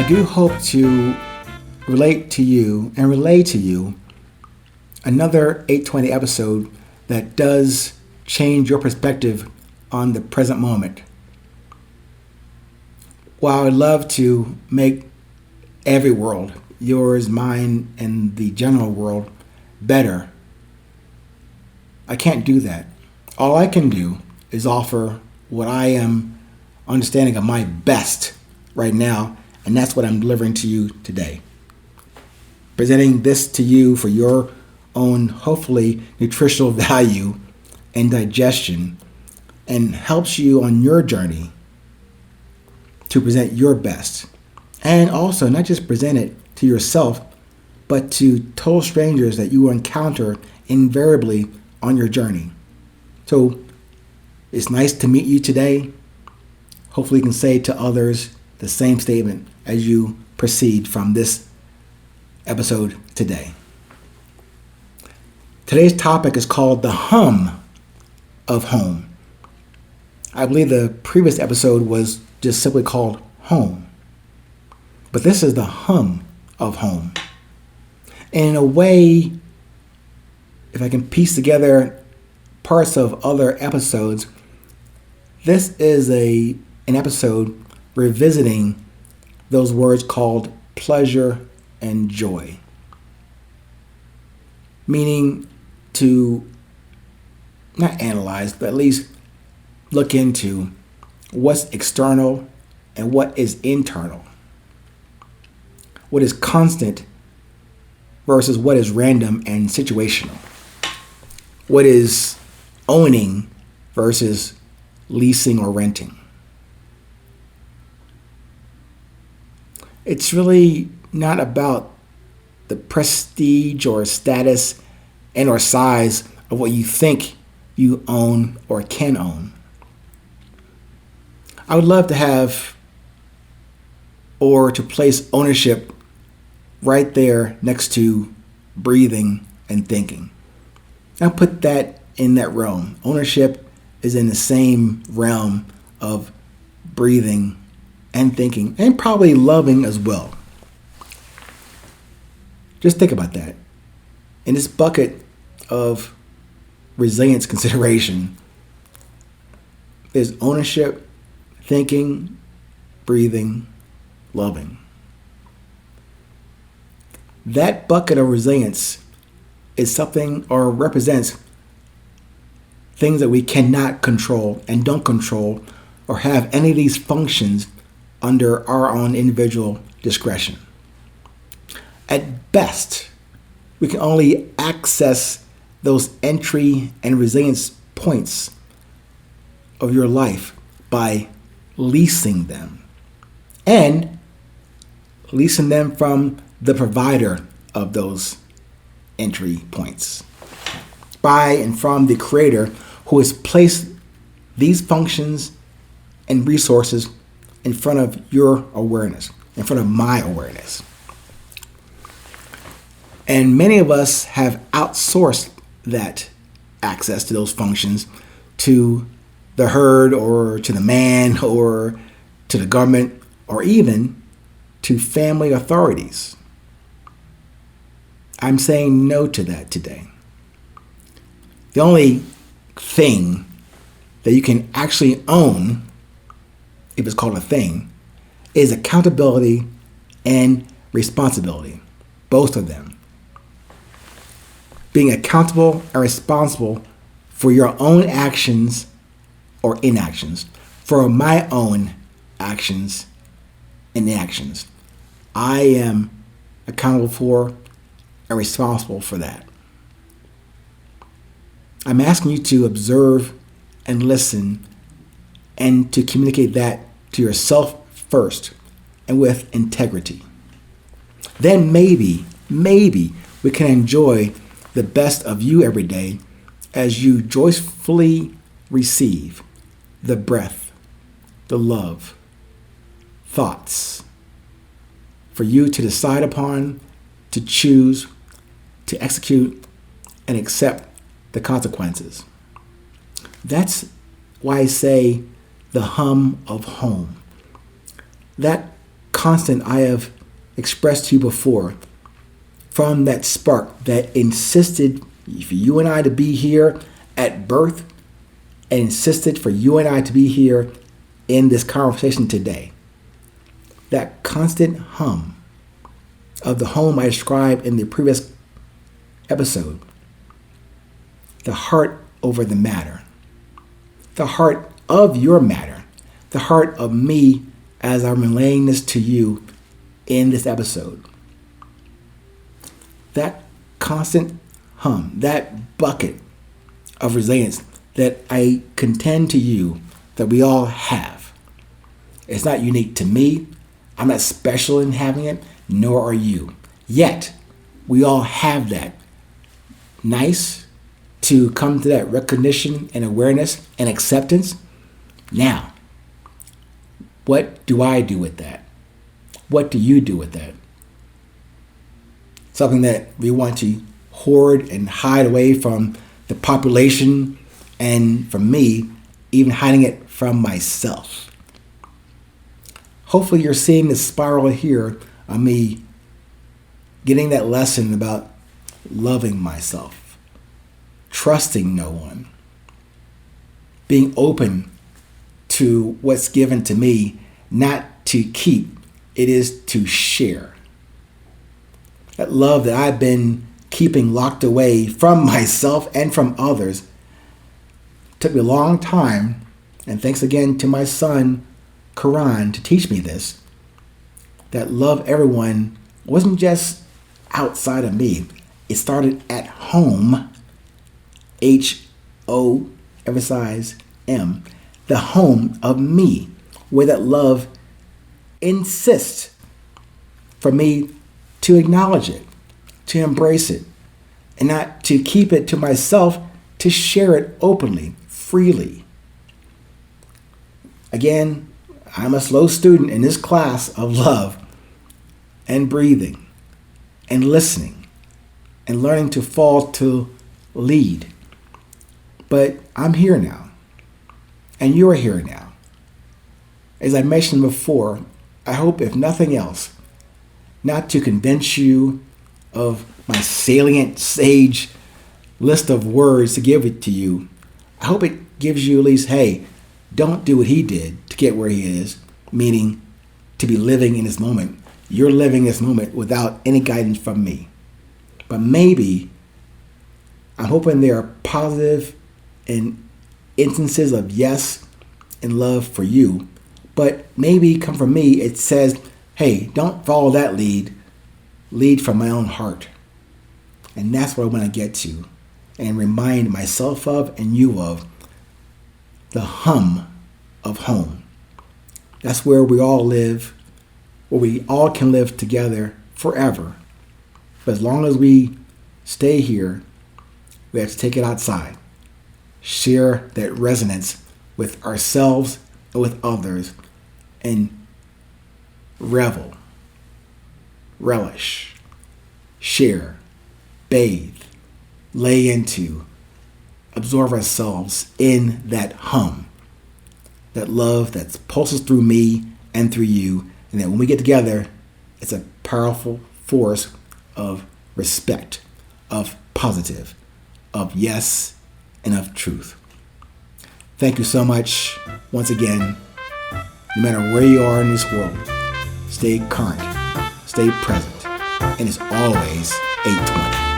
do hope to relate to you and relay to you another 820 episode that does change your perspective on the present moment. While I'd love to make every world, yours, mine, and the general world, better, I can't do that. All I can do is offer what I am understanding of my best right now, and that's what I'm delivering to you today. Presenting this to you for your own, hopefully, nutritional value and digestion, and helps you on your journey to present your best. And also, not just present it to yourself, but to total strangers that you will encounter invariably on your journey. So, it's nice to meet you today. Hopefully, you can say to others the same statement as you proceed from this episode today. Today's topic is called the hum of home. I believe the previous episode was just simply called home. But this is the hum of home. And in a way, if I can piece together parts of other episodes, this is an episode revisiting those words called pleasure and joy. Meaning to not analyze, but at least look into what's external and what is internal. What is constant versus what is random and situational. What is owning versus leasing or renting. It's really not about the prestige or status and or size of what you think you own or can own. I would love to have or to place ownership right there next to breathing and thinking. I'll put that in that realm. Ownership is in the same realm of breathing and thinking, and probably loving as well. Just think about that. In this bucket of resilience consideration, there's ownership, thinking, breathing, loving. That bucket of resilience is something or represents things that we cannot control and don't control or have any of these functions under our own individual discretion. At best, we can only access those entry and resilience points of your life by leasing them, and leasing them from the provider of those entry points, by and from the creator who has placed these functions and resources in front of your awareness, in front of my awareness. And many of us have outsourced that access to those functions to the herd or to the man or to the government or even to family authorities. I'm saying no to that today. The only thing that you can actually own, if it's called a thing, is accountability and responsibility. Both of them. Being accountable and responsible for your own actions or inactions, for my own actions and inactions. I am accountable for and responsible for that. I'm asking you to observe and listen and to communicate that to yourself first and with integrity. Then maybe we can enjoy the best of you every day as you joyfully receive the breath, the love, thoughts for you to decide upon, to choose, to execute, and accept the consequences. That's why I say the hum of home. That constant I have expressed to you before, from that spark that insisted for you and I to be here at birth, and insisted for you and I to be here in this conversation today. That constant hum of the home I described in the previous episode. The heart over the matter. The heart of your matter. The heart of me as I'm relaying this to you in this episode. That constant hum, that bucket of resilience that I contend to you that we all have. It's not unique to me. I'm not special in having it, nor are you. Yet, we all have that. Nice to come to that recognition and awareness and acceptance. Now, what do I do with that? What do you do with that? Something that we want to hoard and hide away from the population, and from me, even hiding it from myself. Hopefully you're seeing the spiral here of me getting that lesson about loving myself, trusting no one, being open to what's given to me, not to keep, it is to share. That love that I've been keeping locked away from myself and from others took me a long time, and thanks again to my son, Karan, to teach me this, that love everyone wasn't just outside of me. It started at home, H-O, emphasize M, the home of me, where that love insists for me to acknowledge it, to embrace it, and not to keep it to myself, to share it openly, freely. Again, I'm a slow student in this class of love and breathing and listening and learning to fall to lead. But I'm here now, and you're here now. As I mentioned before, I hope, if nothing else, not to convince you of my salient sage list of words to give it to you. I hope it gives you at least, hey, don't do what he did to get where he is, meaning to be living in this moment. You're living this moment without any guidance from me. But maybe, I'm hoping there are positive and instances of yes and love for you. But maybe come from me, it says, hey, don't follow that lead. Lead from my own heart. And that's what I want to get to and remind myself of and you of, the hum of home. That's where we all live, where we all can live together forever. But as long as we stay here, we have to take it outside. Share that resonance with ourselves and with others, and revel, relish, share, bathe, lay into, absorb ourselves in that hum, that love that pulses through me and through you, and that when we get together, it's a powerful force of respect, of positive, of yes, and of truth. Thank you so much. Once again, no matter where you are in this world, stay current, stay present, and it's always 820.